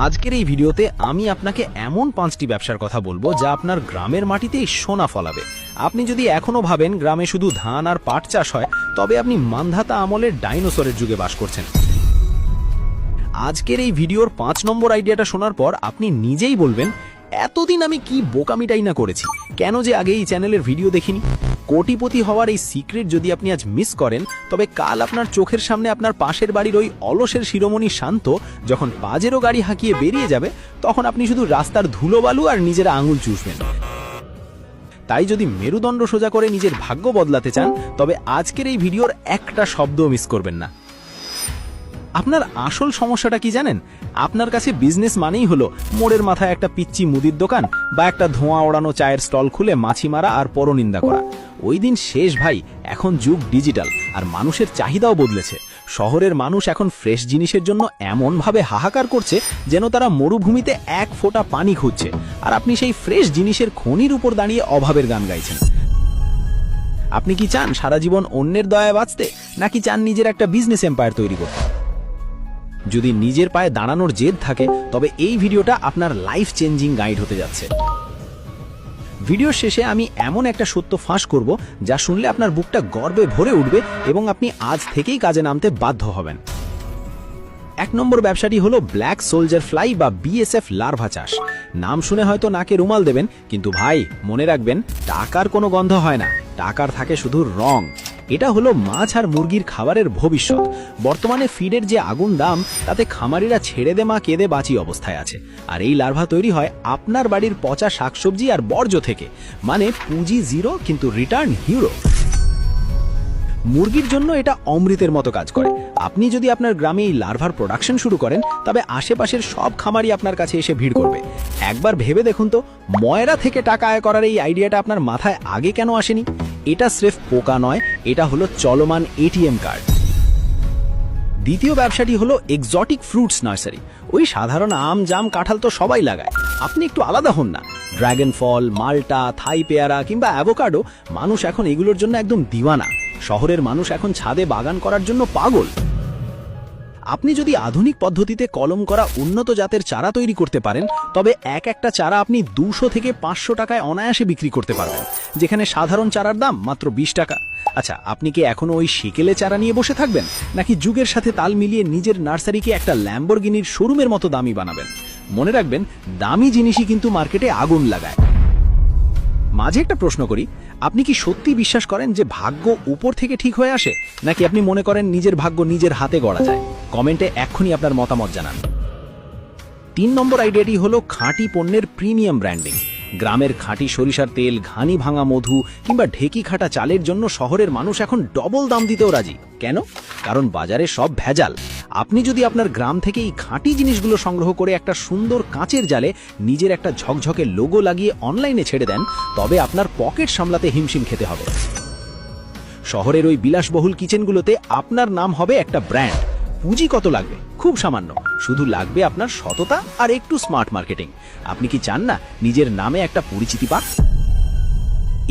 আজকের এই ভিডিওতে আমি আপনাকে এমন 5টি ব্যবসার কথা বলবো যা আপনার গ্রামের মাটিতেই সোনা ফলাবে। আপনি যদি এখনো ভাবেন গ্রামে শুধু ধান আর পাট চাষ হয়, তবে আপনি মান্ধাতা আমলের ডাইনোসরের যুগে বাস করছেন। আজকের এই ভিডিওর 5 নম্বর আইডিয়াটা শোনার পর আপনি নিজেই বলবেন, এতদিন আমি কি বোকামিটাই না করেছি, কেন যে আগে এই চ্যানেলের ভিডিও দেখিনি। কোটিপতি হওয়ার এই সিক্রেট যদি আপনি আজ মিস করেন, তবে কাল আপনার চোখের সামনে আপনার পাশের বাড়ির ওই অলসের শিরোমণি শান্ত যখন পাজেরো গাড়ি হাঁকিয়ে বেরিয়ে যাবে, তখন আপনি শুধু রাস্তার ধুলোবালু আর নিজের আঙুল চুষবেন। তাই যদি মেরুদণ্ড সোজা করে নিজের ভাগ্য বদলাতে চান, তবে আজকের এই ভিডিওর একটা শব্দও মিস করবেন না। আপনার আসল সমস্যাটা কি জানেন? আপনার কাছে বিজনেস মানেই হলো মোড়ের মাথায় একটা পিচ্চি মুদির দোকান বা একটা ধোঁয়া ওড়ানো চায়ের স্টল খুলে মাছি মারা আর পরনিন্দা করা। ওই দিন শেষ ভাই। এখন যুগ ডিজিটাল আর মানুষের চাহিদাও বদলেছে। শহরের মানুষ এখন ফ্রেশ জিনিসের জন্য এমনভাবে হাহাকার করছে যেন তারা মরুভূমিতে এক ফোঁটা পানি খুঁজছে, আর আপনি সেই ফ্রেশ জিনিসের খনির উপর দাঁড়িয়ে অভাবের গান গাইছেন। আপনি কি চান সারা জীবন অন্যের দয়ায় বাঁচতে, নাকি চান নিজের একটা বিজনেস এম্পায়ার তৈরি করতে? যদি নিজের পায়ে দাঁড়ানোর জেদ থাকে, তবে এই ভিডিওটা আপনার লাইফ চেঞ্জিং গাইড হতে যাচ্ছে। ভিডিওর শেষে আমি এমন একটা সত্য ফাঁস করব যা শুনলে আপনার বুকটা গর্বে ভরে উঠবে এবং আপনি আজ থেকেই কাজে নামতে বাধ্য হবেন। 1 নম্বর ব্যবসাটি হলো ব্ল্যাক সোলজার ফ্লাই বা বিএসএফ লার্ভা চাষ। নাম শুনে হয়তো নাকে রুমাল দেবেন, কিন্তু ভাই মনে রাখবেন, টাকার কোনো গন্ধ হয় না, টাকার থাকে শুধু রং। এটা হলো মাছ আর মুরগির খাবারের ভবিষ্যৎ। বর্তমানে ফিডের যে আগুন দাম, তাতে খামারিরা ছেড়ে দে মা কেঁদে বাঁচি অবস্থায় আছে। আর এই লার্ভা তৈরি হয় আপনার বাড়ির পচা শাকসবজি আর বর্জ্য থেকে। মানে পুঁজি জিরো, কিন্তু রিটার্ন হিরো। মুরগির জন্য এটা অমৃতের মতো কাজ করে। আপনি যদি আপনার গ্রামে এই লার্ভার প্রোডাকশন শুরু করেন, তবে আশেপাশের সব খামারি আপনার কাছে এসে ভিড় করবে। একবার ভেবে দেখুন তো, ময়রা থেকে টাকা আয় করার এই আইডিয়াটা আপনার মাথায় আগে কেন আসেনি? এটা স্রেফ পোকা নয়, এটা হলো চলমান এটিএম কার্ড। দ্বিতীয় ব্যবসাটি হলো এক্সোটিক ফ্রুটস নার্সারি। ওই সাধারণ আম, জাম, কাঁঠাল তো সবাই লাগায়, আপনি একটু আলাদা হন না। ড্রাগন ফল, মাল্টা, থাই পেয়ারা কিংবা অ্যাভোকাডো, মানুষ এখন এগুলোর জন্য একদম দিওয়ানা। শহরের মানুষ এখন ছাদে বাগান করার জন্য পাগল। আপনি যদি আধুনিক পদ্ধতিতে কলম করা উন্নত জাতের চারা তৈরি করতে পারেন, তবে একটা চারা আপনি 200 থেকে 500 টাকায় অনায়াসে বিক্রি করতে পারবেন, যেখানে সাধারণ চারার দাম মাত্র 20 টাকা। আচ্ছা, আপনি কি এখনো ওই শিকেলে চারা নিয়ে বসে থাকবেন, নাকি যুগের সাথে তাল মিলিয়ে নিজের নার্সারিকে একটা ল্যাম্বরগিনির শোরুমের মতো দামি বানাবেন? মনে রাখবেন, দামি জিনিসই কিন্তু মার্কেটে আগুন লাগায়। মাঝে একটা প্রশ্ন করি, আপনি কি সত্যি বিশ্বাস করেন যে ভাগ্য উপর থেকে ঠিক হয়ে আসে, নাকি আপনি মনে করেন নিজের ভাগ্য নিজের হাতে গড়া যায়? কমেন্টে এক্ষুনি আপনার মতামত জানান। 3 নম্বর আইডিয়াটি হলো খাঁটি পণ্যের প্রিমিয়াম ব্র্যান্ডিং। গ্রামের খাঁটি সরিষার তেল, ঘানি ভাঙা মধু কিংবা ঢেকি খাটা চালের জন্য শহরের মানুষ এখন ডবল দাম দিতেও রাজি। কেন? কারণ বাজারে সব ভেজাল। আপনি যদি আপনার গ্রাম থেকে এই খাঁটি জিনিসগুলো সংগ্রহ করে একটা সুন্দর কাঁচের জালে নিজের একটা ঝকঝকে লোগো লাগিয়ে অনলাইনে ছেড়ে দেন, তবে আপনার পকেট সামলাতে হিমশিম খেতে হবে। শহরের ওই বিলাসবহুল কিচেনগুলোতে আপনার নাম হবে একটা ব্র্যান্ড। পুঁজি কত লাগবে? খুব সামান্য, শুধু লাগবে আপনার সততা আর একটু স্মার্ট মার্কেটিং। আপনি কি চান না নিজের নামে একটা পরিচিতি পাক?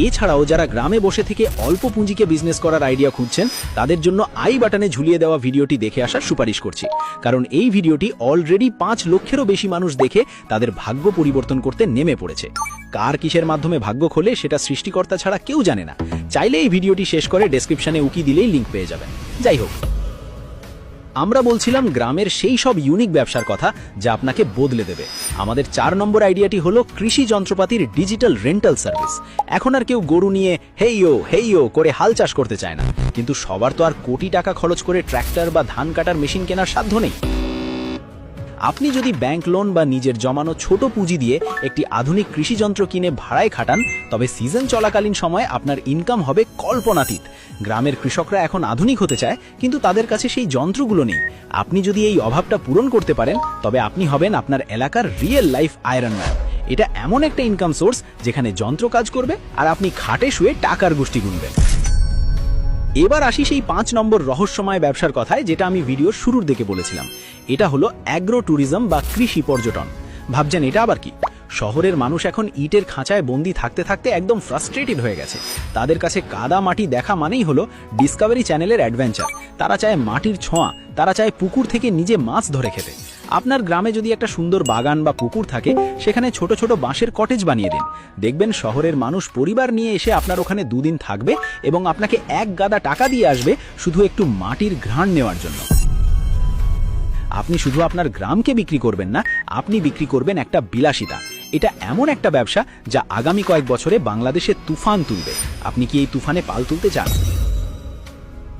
এছাড়াও যারা গ্রামে বসে থেকে অল্প পুঁজিকে বিজনেস করার আইডিয়া খুঁজছেন, তাদের জন্য আই বাটনে ঝুলিয়ে দেওয়া ভিডিওটি দেখে আসার সুপারিশ করছি। কারণ এই ভিডিওটি অলরেডি 5 লক্ষেরও বেশি মানুষ দেখে তাদের ভাগ্য পরিবর্তন করতে নেমে পড়েছে। কার কিসের মাধ্যমে ভাগ্য খোলে সেটা সৃষ্টিকর্তা ছাড়া কেউ জানে না। চাইলে এই ভিডিওটি শেষ করে ডেসক্রিপশনে উকি দিলেই লিঙ্ক পেয়ে যাবেন। যাই হোক, আমরা বলছিলাম গ্রামের সেই সব ইউনিক ব্যবসার কথা যা আপনাকে বদলে দেবে। আমাদের 4 নম্বর আইডিয়াটি হলো কৃষি যন্ত্রপাতির ডিজিটাল রেন্টাল সার্ভিস। এখন আর কেউ গরু নিয়ে হেইও করে হাল চাষ করতে চায় না, কিন্তু সবার তো আর কোটি টাকা খরচ করে ট্র্যাক্টর বা ধান কাটার মেশিন কেনার সাধ্য নেই। আপনি যদি ব্যাংক লোন বা নিজের জমানো ছোট পুঁজি দিয়ে একটি আধুনিক কৃষি যন্ত্র কিনে ভাড়ায় খাটান, তবে সিজন চলাকালীন সময় আপনার ইনকাম হবে কল্পনাতীত। গ্রামের কৃষকরা এখন আধুনিক হতে চায়, কিন্তু তাদের কাছে সেই যন্ত্রগুলো নেই। আপনি যদি এই অভাবটা পূরণ করতে পারেন, তবে আপনি হবেন আপনার এলাকার রিয়েল লাইফ আয়রন ম্যান। এটা এমন একটা ইনকাম সোর্স যেখানে যন্ত্র কাজ করবে আর আপনি খাটে শুয়ে টাকার গুষ্টি গুনবেন। এবার আসি সেই 5 নম্বর রহস্যময় ব্যবসার কথায়, যেটা আমি ভিডিওর শুরুর দিকে বলেছিলাম। এটা হলো অ্যাগ্রো ট্যুরিজম বা কৃষি পর্যটন। ভাবছেন এটা আবার কি? শহরের মানুষ এখন ইটের খাঁচায় বন্দি থাকতে থাকতে একদম ফ্রাস্ট্রেটেড হয়ে গেছে। তাদের কাছে কাদা মাটি দেখা মানেই হলো ডিসকভারি চ্যানেলের অ্যাডভেঞ্চার। তারা চায় মাটির ছোঁয়া, তারা চায় পুকুর থেকে নিজে মাছ ধরে খেতে। আপনার গ্রামে যদি একটা সুন্দর বাগান বা পুকুর থাকে, সেখানে ছোট ছোট বাঁশের কটেজ বানিয়ে দিন। দেখবেন শহরের মানুষ পরিবার নিয়ে এসে আপনার ওখানে 2 দিন থাকবে এবং আপনাকে 1 গাদা টাকা দিয়ে আসবে শুধু একটু মাটির ঘ্রাণ নেওয়ার জন্য। আপনি শুধু আপনার গ্রামকে বিক্রি করবেন না, আপনি বিক্রি করবেন একটা বিলাসিতা। এটা এমন একটা ব্যবসা যা আগামী কয়েক বছরে বাংলাদেশে তুফান তুলবে। আপনি কি এই তুফানে পাল তুলতে চান?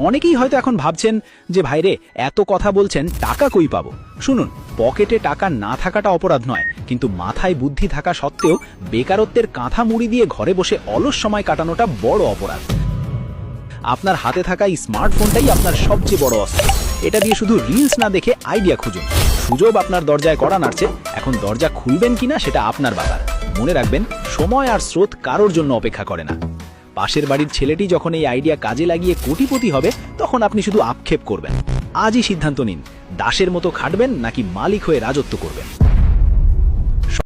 অনেকেই হয়তো এখন ভাবছেন যে ভাইরে, এত কথা বলছেন, টাকা কই পাবো? শুনুন, পকেটে টাকা না থাকাটা অপরাধ নয়, কিন্তু মাথায় বুদ্ধি থাকা সত্ত্বেও বেকারত্বের কাঁথা মুড়ি দিয়ে ঘরে বসে অলস সময় কাটানোটা বড় অপরাধ। আপনার হাতে থাকা এই স্মার্টফোনটাই আপনার সবচেয়ে বড় অস্ত্র। এটা দিয়ে শুধু রিলস না দেখে আইডিয়া খুঁজুন। সুযোগ আপনার দরজায় কড়া নাড়ছে, এখন দরজা খুলবেন কিনা সেটা আপনার ব্যাপার। মনে রাখবেন, সময় আর স্রোত কারোর জন্য অপেক্ষা করে না। পাশের বাড়ির ছেলেটি যখন এই আইডিয়া কাজে লাগিয়ে কোটিপতি হবে, তখন আপনি শুধু আক্ষেপ করবেন। আজই সিদ্ধান্ত নিন, দাসের মতো খাটবেন নাকি মালিক হয়ে রাজত্ব করবেন।